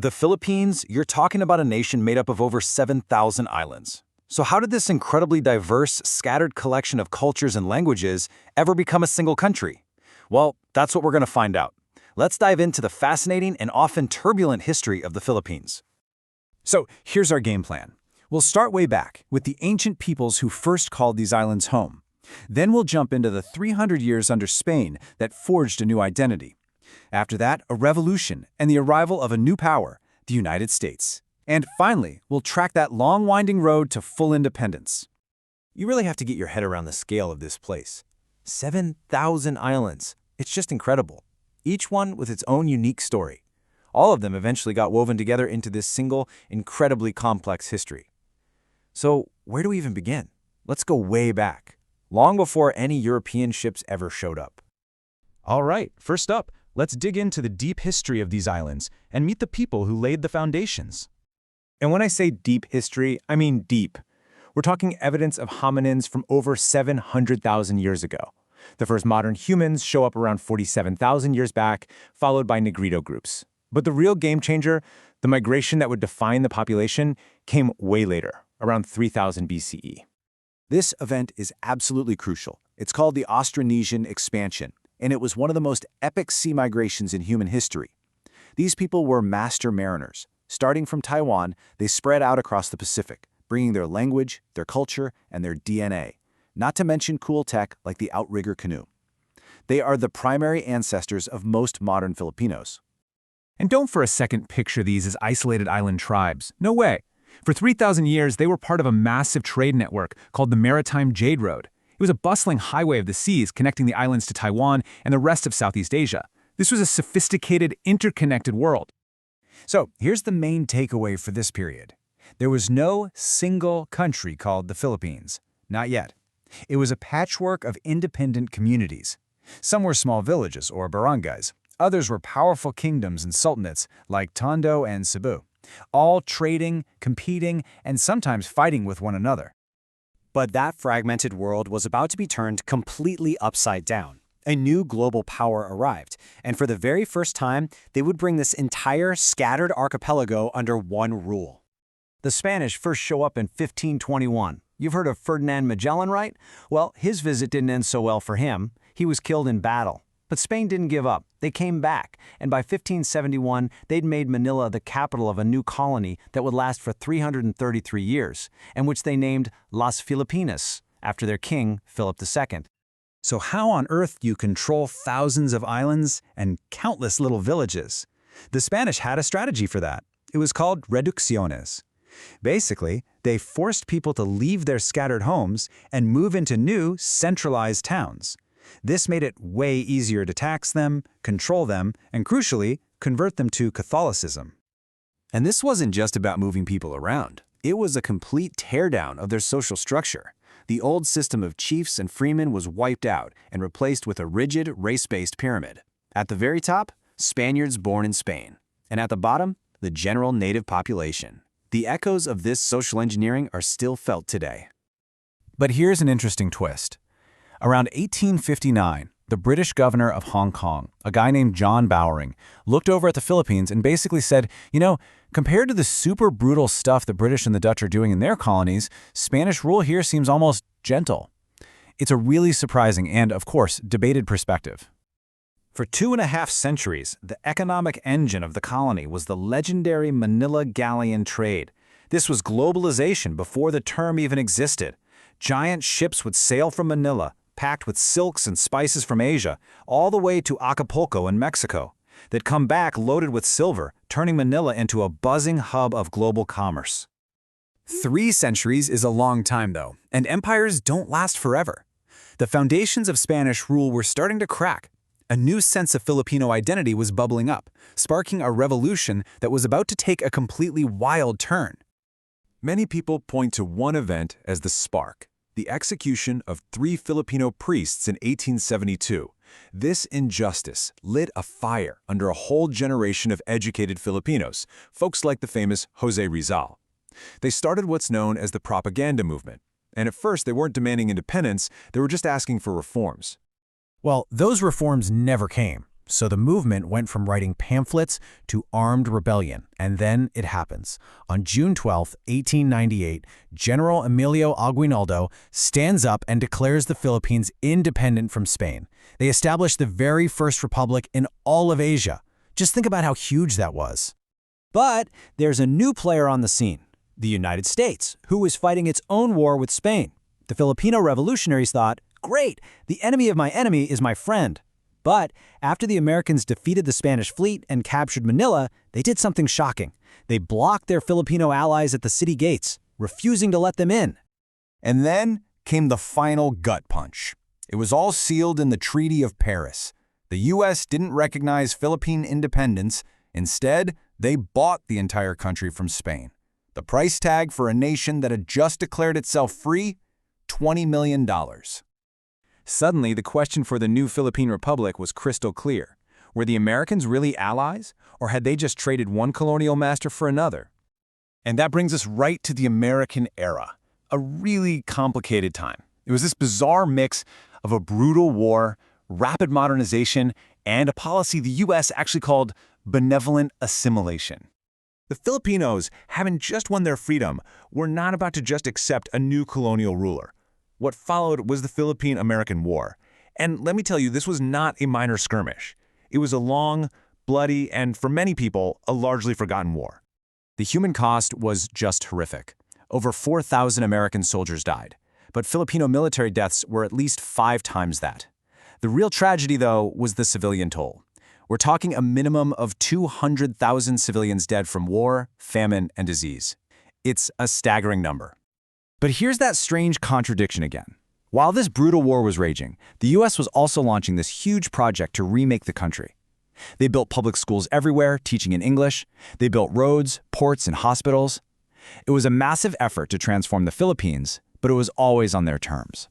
The Philippines, you're talking about a nation made up of over 7,000 islands. So how did this incredibly diverse, scattered collection of cultures and languages ever become a single country? Well, that's what we're going to find out. Let's dive into the fascinating and often turbulent history of the Philippines. So here's our game plan. We'll start way back with the ancient peoples who first called these islands home. Then we'll jump into the 300 years under Spain that forged a new identity. After that, a revolution and the arrival of a new power, the United States. And finally, we'll track that long winding road to full independence. You really have to get your head around the scale of this place. 7,000 islands. It's just incredible. Each one with its own unique story. All of them eventually got woven together into this single, incredibly complex history. So, where do we even begin? Let's go way back, long before any European ships ever showed up. All right, first up, let's dig into the deep history of these islands and meet the people who laid the foundations. And when I say deep history, I mean deep. We're talking evidence of hominins from over 700,000 years ago. The first modern humans show up around 47,000 years back, followed by Negrito groups. But the real game changer, the migration that would define the population, came way later, around 3000 BCE. This event is absolutely crucial. It's called the Austronesian expansion, and it was one of the most epic sea migrations in human history. These people were master mariners. Starting from Taiwan, they spread out across the Pacific, bringing their language, their culture, and their DNA, not to mention cool tech like the outrigger canoe. They are the primary ancestors of most modern Filipinos. And don't for a second picture these as isolated island tribes. No way. For 3,000 years, they were part of a massive trade network called the Maritime Jade Road. It was a bustling highway of the seas connecting the islands to Taiwan and the rest of Southeast Asia. This was a sophisticated, interconnected world. So here's the main takeaway for this period. There was no single country called the Philippines. Not yet. It was a patchwork of independent communities. Some were small villages or barangays. Others were powerful kingdoms and sultanates like Tondo and Cebu, all trading, competing, and sometimes fighting with one another. But that fragmented world was about to be turned completely upside down. A new global power arrived, and for the very first time, they would bring this entire scattered archipelago under one rule. The Spanish first show up in 1521. You've heard of Ferdinand Magellan, right? Well, his visit didn't end so well for him. He was killed in battle. But Spain didn't give up. They came back, and by 1571, they'd made Manila the capital of a new colony that would last for 333 years, and which they named Las Filipinas, after their king, Philip II. So how on earth do you control thousands of islands and countless little villages? The Spanish had a strategy for that. It was called reducciones. Basically, they forced people to leave their scattered homes and move into new, centralized towns. This made it way easier to tax them, control them, and crucially, convert them to Catholicism. And this wasn't just about moving people around. It was a complete teardown of their social structure. The old system of chiefs and freemen was wiped out and replaced with a rigid, race-based pyramid. At the very top, Spaniards born in Spain. And at the bottom, the general native population. The echoes of this social engineering are still felt today. But here's an interesting twist. Around 1859, the British governor of Hong Kong, a guy named John Bowring, looked over at the Philippines and basically said, compared to the super brutal stuff the British and the Dutch are doing in their colonies, Spanish rule here seems almost gentle. It's a really surprising and, of course, debated perspective. For 2.5 centuries, the economic engine of the colony was the legendary Manila galleon trade. This was globalization before the term even existed. Giant ships would sail from Manila, packed with silks and spices from Asia, all the way to Acapulco in Mexico. They'd come back loaded with silver, turning Manila into a buzzing hub of global commerce. 3 centuries is a long time, though, and empires don't last forever. The foundations of Spanish rule were starting to crack. A new sense of Filipino identity was bubbling up, sparking a revolution that was about to take a completely wild turn. Many people point to one event as the spark, the execution of 3 Filipino priests in 1872. This injustice lit a fire under a whole generation of educated Filipinos, folks like the famous José Rizal. They started what's known as the propaganda movement, and at first they weren't demanding independence, they were just asking for reforms. Well, those reforms never came. So the movement went from writing pamphlets to armed rebellion, and then it happens. On June 12, 1898, General Emilio Aguinaldo stands up and declares the Philippines independent from Spain. They established the very first republic in all of Asia. Just think about how huge that was. But there's a new player on the scene, the United States, who was fighting its own war with Spain. The Filipino revolutionaries thought, great, the enemy of my enemy is my friend. But after the Americans defeated the Spanish fleet and captured Manila, they did something shocking. They blocked their Filipino allies at the city gates, refusing to let them in. And then came the final gut punch. It was all sealed in the Treaty of Paris. The U.S. didn't recognize Philippine independence. Instead, they bought the entire country from Spain. The price tag for a nation that had just declared itself free? $20 million. Suddenly, the question for the new Philippine Republic was crystal clear. Were the Americans really allies, or had they just traded one colonial master for another? And that brings us right to the American era, a really complicated time. It was this bizarre mix of a brutal war, rapid modernization, and a policy the U.S. actually called benevolent assimilation. The Filipinos, having just won their freedom, were not about to just accept a new colonial ruler. What followed was the Philippine-American War. And let me tell you, this was not a minor skirmish. It was a long, bloody, and for many people, a largely forgotten war. The human cost was just horrific. Over 4,000 American soldiers died, but Filipino military deaths were at least 5 times that. The real tragedy, though, was the civilian toll. We're talking a minimum of 200,000 civilians dead from war, famine, and disease. It's a staggering number. But here's that strange contradiction again. While this brutal war was raging, the U.S. was also launching this huge project to remake the country. They built public schools everywhere, teaching in English. They built roads, ports, and hospitals. It was a massive effort to transform the Philippines, but it was always on their terms.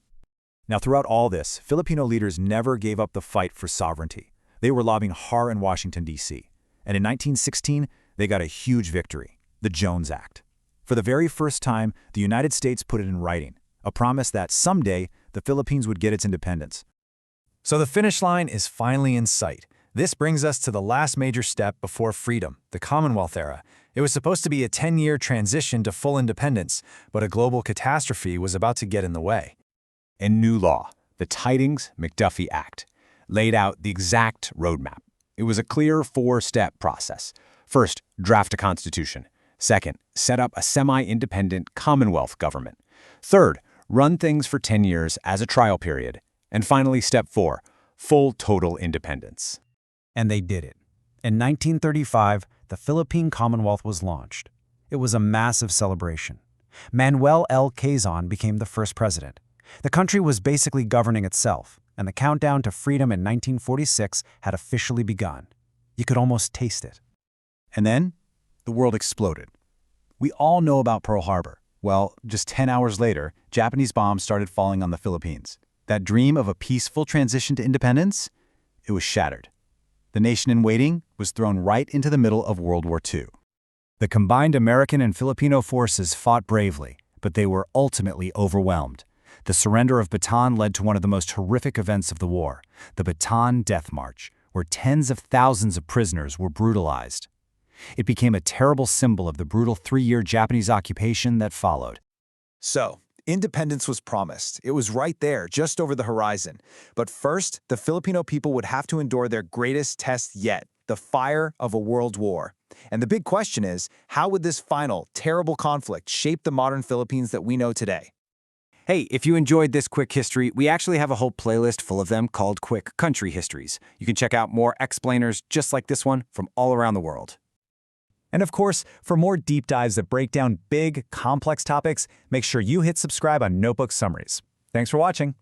Now, throughout all this, Filipino leaders never gave up the fight for sovereignty. They were lobbying hard in Washington, D.C. And in 1916, they got a huge victory, the Jones Act. For the very first time, the United States put it in writing, a promise that someday the Philippines would get its independence. So the finish line is finally in sight. This brings us to the last major step before freedom, the Commonwealth era. It was supposed to be a 10-year transition to full independence, but a global catastrophe was about to get in the way. A new law, the Tidings-McDuffie Act, laid out the exact roadmap. It was a clear 4-step process. First, draft a constitution. Second, set up a semi-independent Commonwealth government. Third, run things for 10 years as a trial period. And finally, step 4, full total independence. And they did it. In 1935, the Philippine Commonwealth was launched. It was a massive celebration. Manuel L. Quezon became the first president. The country was basically governing itself, and the countdown to freedom in 1946 had officially begun. You could almost taste it. And then, the world exploded. We all know about Pearl Harbor. Well, just 10 hours later, Japanese bombs started falling on the Philippines. That dream of a peaceful transition to independence? It was shattered. The nation in waiting was thrown right into the middle of World War II. The combined American and Filipino forces fought bravely, but they were ultimately overwhelmed. The surrender of Bataan led to one of the most horrific events of the war, the Bataan Death March, where tens of thousands of prisoners were brutalized. It became a terrible symbol of the brutal 3-year Japanese occupation that followed. So, independence was promised. It was right there, just over the horizon. But first, the Filipino people would have to endure their greatest test yet, the fire of a world war. And the big question is, how would this final, terrible conflict shape the modern Philippines that we know today? Hey, if you enjoyed this quick history, we actually have a whole playlist full of them called Quick Country Histories. You can check out more explainers just like this one from all around the world. And of course, for more deep dives that break down big, complex topics, make sure you hit subscribe on Notebook Summaries. Thanks for watching.